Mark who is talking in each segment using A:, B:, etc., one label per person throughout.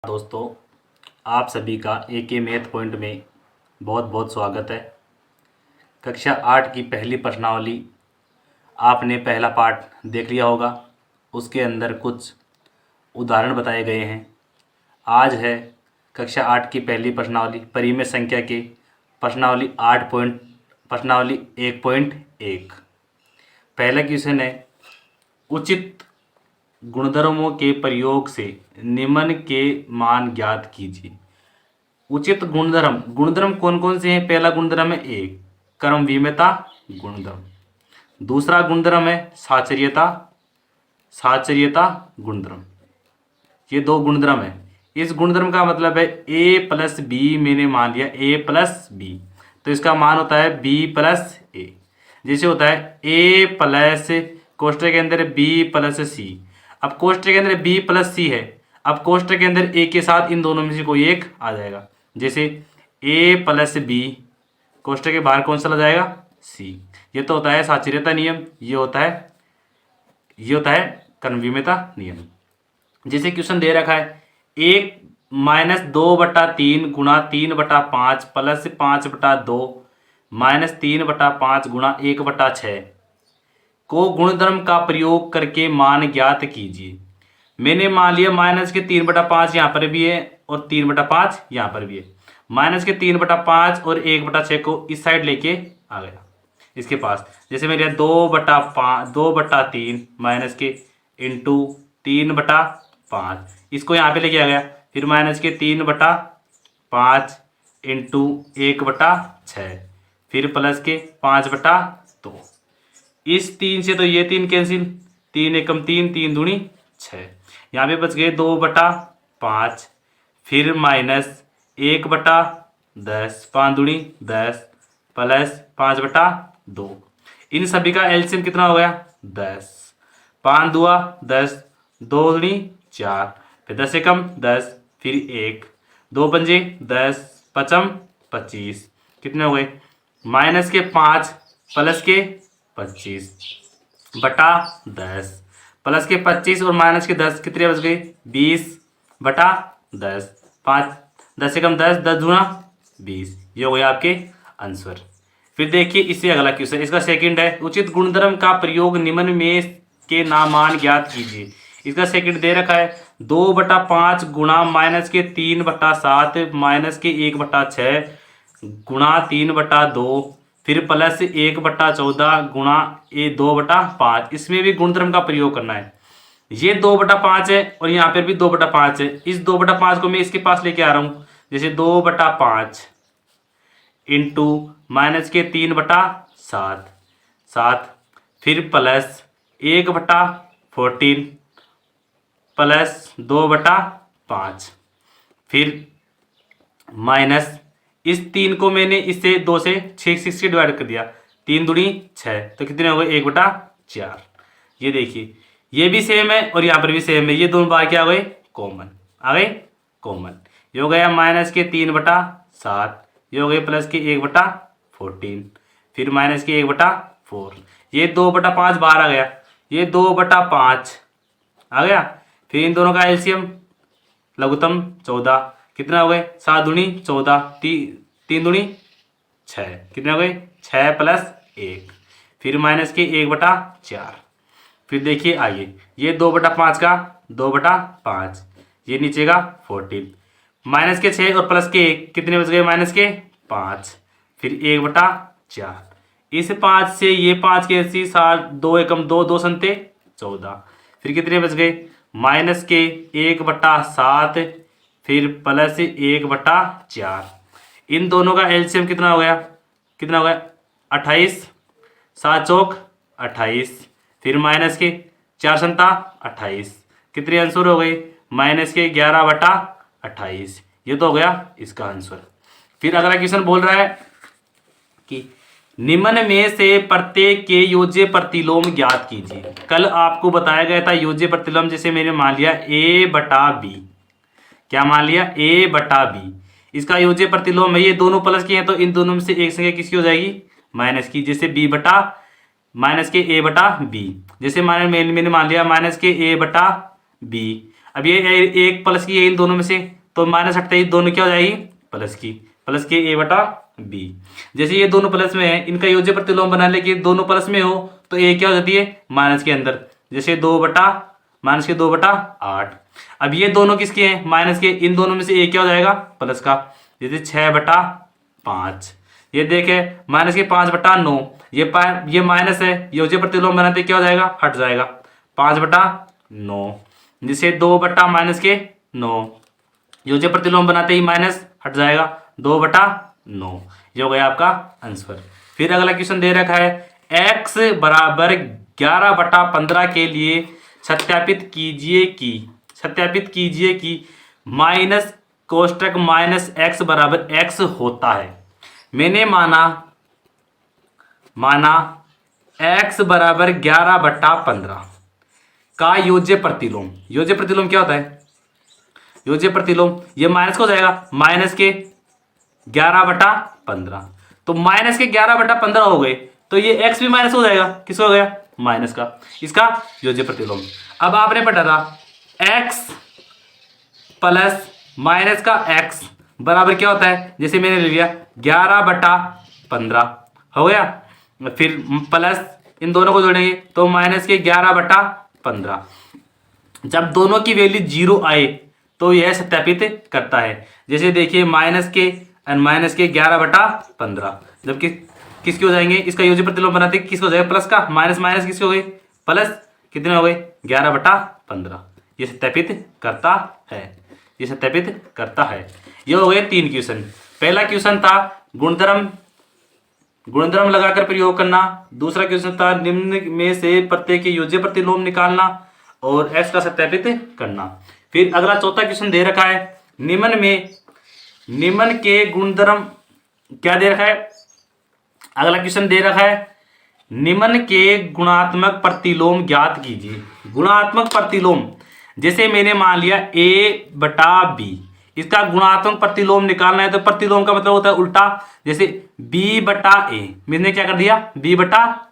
A: दोस्तों, आप सभी का एके मैथ पॉइंट में बहुत बहुत स्वागत है। कक्षा 8 की पहली प्रश्नावली आपने पहला पार्ट देख लिया होगा। उसके अंदर कुछ उदाहरण बताए गए हैं। आज है कक्षा 8 की पहली प्रश्नावली परिमेय संख्या के प्रश्नावली 1.1। पहला क्वेश्चन है, उचित गुणधर्मों के प्रयोग से निम्न के मान ज्ञात कीजिए। उचित गुणधर्म गुणधर्म कौन कौन से हैं? पहला गुणधर्म है एक क्रमविमेयता गुणधर्म, दूसरा गुणधर्म है साचर्यता गुणधर्म। ये दो गुणधर्म है। इस गुणधर्म का मतलब है a प्लस बी। मैंने मान लिया a प्लस बी, तो इसका मान होता है b प्लस ए। जैसे होता है a प्लस कोष्ठक के अंदर b प्लस सी। अब कोष्ठक के अंदर b प्लस सी है, अब कोष्ठक के अंदर a के साथ इन दोनों में से कोई एक आ जाएगा। जैसे a प्लस बी, कोष्ठक के बाहर कौन सा लग जाएगा? c। ये तो होता है साचर्यता नियम, ये होता है क्रमविमेयता नियम। जैसे क्वेश्चन दे रखा है 1-2/3 गुणा 3/5 प्लस 5/2 माइनस 3/5 गुणा 1/6 को गुणधर्म का प्रयोग करके मान ज्ञात कीजिए। मैंने मान लिया माइनस के 3/5 यहाँ पर भी है और 3/5 यहाँ पर भी है। माइनस के 3/5 और 1/6 को इस साइड लेके आ गया इसके पास। जैसे मैंने 2/3 माइनस के इंटू 3/5, इसको यहाँ पे लेके आ गया। फिर माइनस के 3/5 इंटू 1/6, फिर प्लस के 5/2। इस 3 से तो ये 3 कैंसिल, 3 एकम 3, 3 दूनी 6। यहाँ पे बच गए 2/5, फिर माइनस 1/10, 5 दूनी 10 प्लस 5/2। इन सभी का एलसीएम कितना हो गया? 10। 5 दुआ 10, 2 दूनी 4, फिर 10 एकम 10, फिर 1, 2 पंजे 10, 5 25। कितने हो गए? माइनस के 5 प्लस के 25/10 प्लस के 25 और माइनस के 10 कितने बच गए? 20/10। 5 10 एकम 10, 10 दूना 20। ये हो गया आपके आंसर। फिर देखिए इससे अगला क्वेश्चन, इसका सेकंड है, उचित गुणधर्म का प्रयोग निम्न में के मान ज्ञात कीजिए। इसका सेकंड दे रखा है 2/5 गुणा माइनस के 3/7 माइनस के 1/6 गुणा 3/2, फिर प्लस 1/14 गुणा 2/5। इसमें भी गुणधर्म का प्रयोग करना है। ये 2/5 है और यहाँ पर भी 2/5 है। इस 2/5 को मैं इसके पास लेके आ रहा हूँ। जैसे 2/5 इंटू माइनस के 3/7, फिर प्लस 1/14 प्लस 2/5, फिर माइनस इस 3 को मैंने इससे 2 से 6 से डिवाइड कर दिया। 3 दूनी 6, तो कितने हो गए? 1/4। ये देखिए ये भी सेम है और यहाँ पर भी सेम है। ये दोनों बार क्या आ गए? कॉमन आ गए, कॉमन। ये हो गया माइनस के 3/7, ये हो गए प्लस के 1/14, फिर माइनस के 1/4। ये 2/5 बाहर आ गया, ये 2/5 आ गया। फिर इन दोनों का एलसीएम लघुत्तम 14, कितना हो गए? 7 दूनी 14, 3 दूनी 6, कितने हो गए? 6 प्लस 1, फिर माइनस के 1/4। फिर देखिए आइए, ये 2/5 का 2/5, ये नीचे का 14, माइनस के 6 और प्लस के 1 कितने बच गए? माइनस के 5, फिर 1/4। इस 5 से ये 5 के 7, 2 एकम 2, 2 संते 14, फिर कितने बच गए? माइनस के 1/7, फिर प्लस 1/4। इन दोनों का एलसीएम कितना हो गया? 28, 7 चौक 28, फिर माइनस के 4 संता 28, कितने आंसर हो गए? माइनस के 11/28। ये तो हो गया इसका आंसर। फिर अगला क्वेश्चन बोल रहा है कि निम्न में से प्रत्येक के योज्य प्रतिलोम ज्ञात कीजिए। कल आपको बताया गया था योज्य प्रतिलोम। जैसे मैंने मान लिया a/b, क्या मान लिया? a/b। इसका योज्य प्रतिलोम है, ये दोनों प्लस के हैं तो इन दोनों में से एक संख्या किसकी हो जाएगी? माइनस की। जैसे माइनस के a/b, जैसे मैंने मान लिया माइनस के a/b। अब ये एक प्लस की है इन दोनों में से, तो माइनस हटते ही दोनों क्या हो जाएगी, प्लस की, प्लस के ए बटा बी। जैसे ये दोनों प्लस में है, इनका योज्य प्रतिलोम बना ले कि दोनों प्लस में हो तो ए क्या हो जाती है, माइनस के अंदर, जैसे 2 बटा माइनस के 2 बटा 8। अब ये दोनों किसके हैं, माइनस के, इन दोनों में से ए क्या हो जाएगा, प्लस का, जैसे 6 बटा 5। ये देखे माइनस के 5 बटा 9, ये माइनस है, योज्य प्रतिलोम बनाते क्या हो जाएगा, हट जाएगा, 5 बटा 9। जिसे 2 बटा माइनस के 9, योज्य प्रतिलोम बनाते ही माइनस हट जाएगा, 2 बटा 9। ये हो गया आपका आंसर। फिर अगला क्वेश्चन दे रखा है, x बराबर 11 बटा 15 के लिए सत्यापित कीजिए कि माइनस कोष्टक माइनस x बराबर x होता है। मैंने माना x बराबर 11 बटा 15 का योज्य प्रतिलोम क्या होता है, योज्य प्रतिलोम, ये माइनस को जाएगा, माइनस के 11 बटा 15, तो माइनस के 11 बटा 15 हो गए, तो ये x भी माइनस हो जाएगा, किसका हो गया, माइनस का, इसका योज्य प्रतिलोम। अब आपने पढ़ा था x प्लस माइनस का x बराबर क्या होता है, जैसे मैंने ले लिया 11 बटा 15 हो गया, फिर प्लस इन दोनों को जोड़ेंगे तो माइनस के 11 बटा 15। जब दोनों की वैल्यू 0 आए तो यह सत्यापित करता है। जैसे देखिए माइनस के 11 बटा 15 जबकि किसके हो जाएंगे, इसका योज्य प्रतिलोम बनाते किसको हो जाएगा, प्लस का, माइनस माइनस किसके हो गए, प्लस, कितने हो गए, 11 बटा 15। ये सत्यापित करता है, ये सत्यापित करता है। ये हो गए 3 क्वेश्चन। पहला क्वेश्चन था गुणधर्म लगाकर प्रयोग करना, दूसरा क्वेश्चन था निम्न में से प्रत्येक के योज्य प्रतिलोम निकालना और x का सत्यापित करना। फिर अगला चौथा क्वेश्चन दे रखा है, निम्न के गुणधर्म क्या दे रखा है, अगला क्वेश्चन दे रखा है निम्न के गुणात्मक प्रतिलोम ज्ञात कीजिए। गुणात्मक प्रतिलोम, जैसे मैंने मान लिया a बटा b, इसका गुणात्मक प्रतिलोम निकालना है, तो प्रतिलोम का मतलब होता है उल्टा, जैसे b बटा a, मैंने क्या कर दिया, b बटा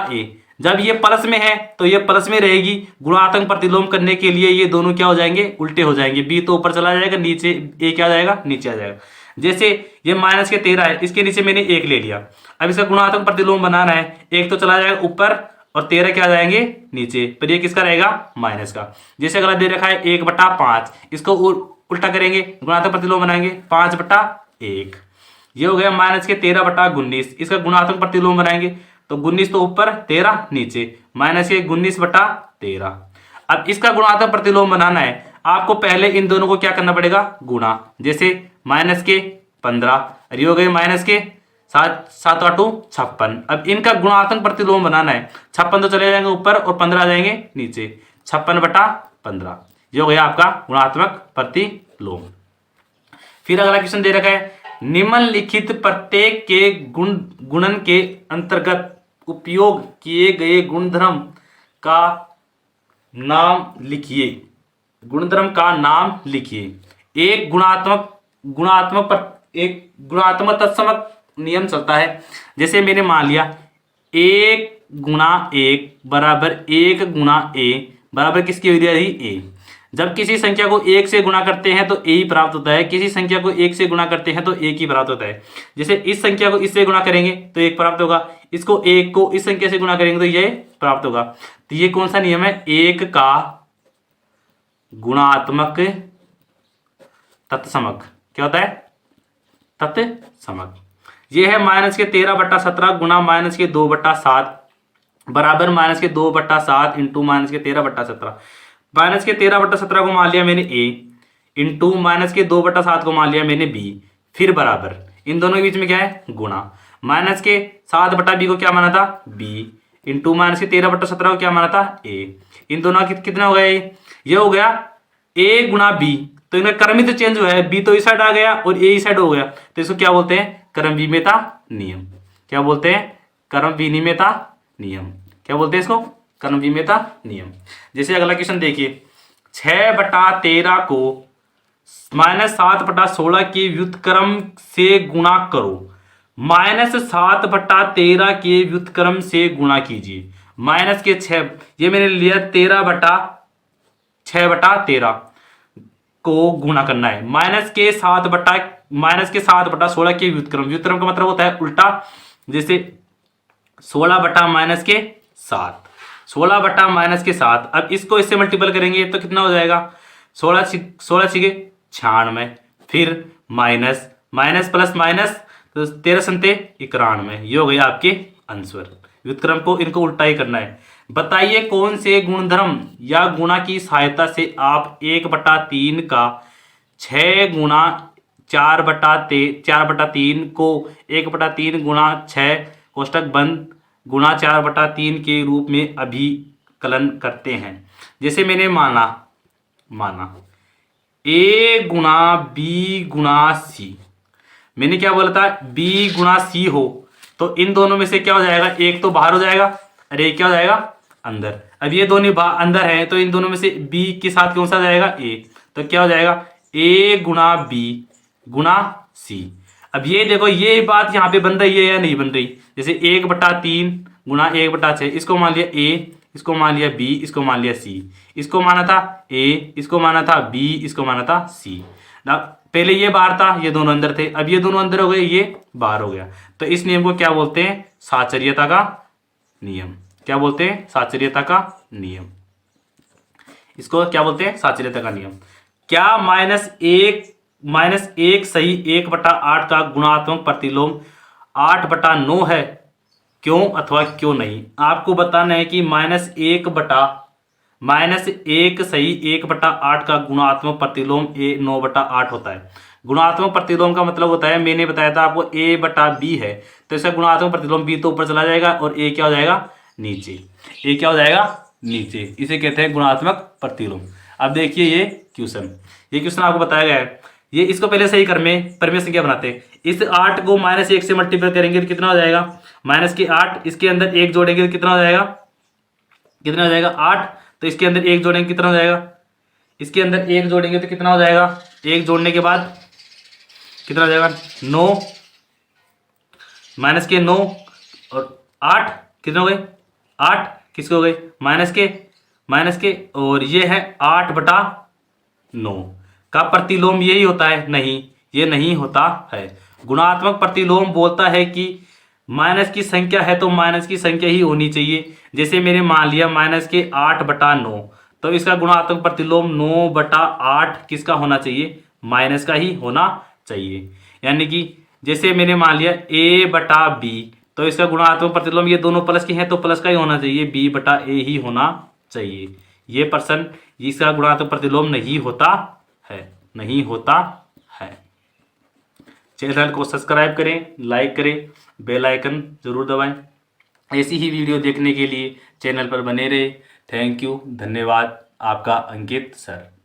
A: a। जब ये प्लस में है तो ये प्लस में रहेगी, गुणात्मक प्रतिलोम करने के लिए ये दोनों क्या हो जाएंगे, उल्टे हो जाएंगे, b तो ऊपर चला जाएगा, नीचे a क्या आ जाएगा, नीचे आ जाएगा। जैसे ये माइनस के 13 है, इसके नीचे मैंने 1 ले लिया, अब इसका गुणात्मक प्रतिलोम बनाना है, 1 तो चला जाएगा ऊपर और 13 क्या आ जाएंगे नीचे, पर ये किसका रहेगा, माइनस का। जैसे अगला दे रखा है 1 बटा 5, इसको उल्टा करेंगे, गुणात्मक प्रतिलोम बनाएंगे 5 बटा 1। ये हो गया माइनस के 13 बटा 19, इसका गुणात्मक प्रतिलोम बनाएंगे तो 19 तो ऊपर 13 नीचे, माइनस के 19 बटा 13। अब इसका गुणात्मक प्रतिलोम बनाना है, आपको पहले इन दोनों को क्या करना पड़ेगा, गुणा। जैसे माइनस के 15 और ये हो गए माइनस के 7 8 56। अब इनका गुणात्मक प्रतिलोम बनाना है, 56 तो चले जाएंगे ऊपर और 15 आ जाएंगे नीचे, 56 बटा 15। ये हो गया आपका गुणात्मक प्रतिलोम। फिर अगला क्वेश्चन दे रखा है, निम्नलिखित प्रत्येक के गुणन के अंतर्गत उपयोग किए गए गुणधर्म का नाम लिखिए। गुणधर्म का नाम लिखिए। एक गुणात्मक तत्समक नियम चलता है। जैसे मैंने मान लिया 1 गुणा 1 बराबर 1 गुणा a बराबर किसकी विधि रही, a। जब किसी संख्या को 1 से गुणा करते हैं तो a ही प्राप्त होता है, किसी संख्या को 1 से गुणा करते हैं तो 1 ही प्राप्त होता है। जैसे इस संख्या को इससे गुणा करेंगे तो 1 प्राप्त होगा, इसको 1 को इस संख्या से गुणा करेंगे तो ये प्राप्त होगा। तो ये कौन सा नियम है, 1 का गुणात्मक तत्समक। क्या होता है, तत्समक। ये है माइनस के 13 बटा 17 गुणा माइनस के 2 बटा 7 बराबर माइनस के 2 बटा 7 इंटू माइनस के 13 बटा 17। माइनस के 13 बटा 17 को मान लिया मैंने a इंटू माइनस के 2 बटा 7 को मान लिया मैंने b, फिर बराबर इन दोनों के बीच में क्या है, गुणा। माइनस के 7 बटा b को क्या माना था, b इंटू माइनस के 13 बटा 17 को क्या माना था, a। इन दोनों कितना हो गया, ये हो गया a गुणा b। तो इनका क्रम ही तो चेंज हुआ है, b तो इस साइड आ गया और a इस साइड हो गया, तो इसको क्या बोलते हैं, क्रम विनिमेयता नियम। क्या बोलते हैं, क्रम विनिमेयता नियम। क्या बोलते हैं इसको, क्रम विनिमेयता नियम। जैसे अगला क्वेश्चन देखिए, 6 बटा 13 को माइनस 7 बटा 16 के व्युत्क्रम से गुणा करो, माइनस 7 बटा 13 के व्युत्क्रम से गुणा कीजिए। माइनस के 6, ये मैंने लिया 13 बटा 6/13 को गुणा करना है। माइनस के 7/16 के व्युत्क्रम। व्युत्क्रम का मतलब होता है उल्टा। जैसे 16/-7, 16/-7। अब इसको इससे मल्टीपल करेंगे तो कितना हो जाएगा, 16 6 96। फिर माइनस माइनस प्लस माइनस, तो 13 संते 91। ये हो गया आपके आंसर। व्युत्क्रम को इनको उल्टा ही करना है। बताइए कौन से गुणधर्म या गुणा की सहायता से आप 1/3 का 6 गुणा 4/3 को 1/3 गुणा 6 कोष्टक बंद गुणा 4/3 के रूप में अभिकलन करते हैं। जैसे मैंने माना a गुणा b गुणा c, मैंने क्या बोला था, b गुणा c हो तो इन दोनों में से क्या हो जाएगा, एक तो बाहर हो जाएगा और एक क्या हो जाएगा अंदर। अब ये दोनों अंदर है तो इन दोनों में से b के साथ कौन सा जाएगा, a, तो क्या हो जाएगा a गुणा b गुणा c। अब ये देखो ये बात यहाँ पे बन रही है या नहीं बन रही। जैसे 1/3 गुणा 1/6, इसको मान लिया a, इसको मान लिया b, इसको मान लिया c। इसको माना था a, इसको माना था b, इसको माना था c। ना पहले ये बाहर था, ये दोनों अंदर थे। अब ये दोनों अंदर हो गए, ये बाहर हो गया। तो इस नियम को क्या बोलते हैं, साचर्यता का नियम। क्या बोलते हैं, साचर्यता का नियम। इसको क्या बोलते हैं, साचर्यता का नियम। क्या -1 सही 1/8 का गुणात्मक प्रतिलोम 8/9 है, क्यों अथवा क्यों नहीं। आपको बताना है कि -1 सही 1/8 का गुणात्मक प्रतिलोम 9/8 होता है। गुणात्मक प्रतिलोम का मतलब होता है, मैंने बताया था आपको a/b है, तो इसका गुणात्मक प्रतिलोम b तो ऊपर चला जाएगा और a क्या हो जाएगा नीचे। a क्या हो जाएगा नीचे, इसे कहते हैं गुणात्मक प्रतिलोम। अब देखिए ये क्वेश्चन आपको बताया गया है। ये इसको पहले सही परमेय संख्या बनाते हैं। इस 8 को -1 से मल्टीप्लाई करेंगे तो कितना हो जाएगा, -8। इसके अंदर 1 जोड़ेंगे तो कितना हो जाएगा, 8। तो इसके अंदर 1 जोड़ेंगे कितना हो जाएगा, इसके अंदर 1 जोड़ेंगे तो कितना हो जाएगा, 1 जोड़ने के बाद कितना हो जाएगा 9, -9 और 8 कितने हो गए, 8 किसके हो गए, माइनस के और ये है 8/9 का प्रतिलोम यही होता है, नहीं ये नहीं होता है। गुणात्मक प्रतिलोम बोलता है कि माइनस की संख्या है तो माइनस की संख्या ही होनी चाहिए। जैसे मैंने मान लिया -8/9, तो इसका गुणात्मक प्रतिलोम 9/8 किसका होना चाहिए, माइनस का ही होना चाहिए। यानी कि जैसे मैंने मान लिया a/b, तो इसका गुणात्मक प्रतिलोम ये दोनों प्लस के हैं तो प्लस का ही होना चाहिए, b/a ही होना चाहिए। ये पर्सन इसका गुणात्मक प्रतिलोम नहीं होता है। चैनल को सब्सक्राइब करें, लाइक करें, बेल आइकन जरूर दबाएं। ऐसी ही वीडियो देखने के लिए चैनल पर बने रहे। थैंक यू, धन्यवाद। आपका अंकित सर।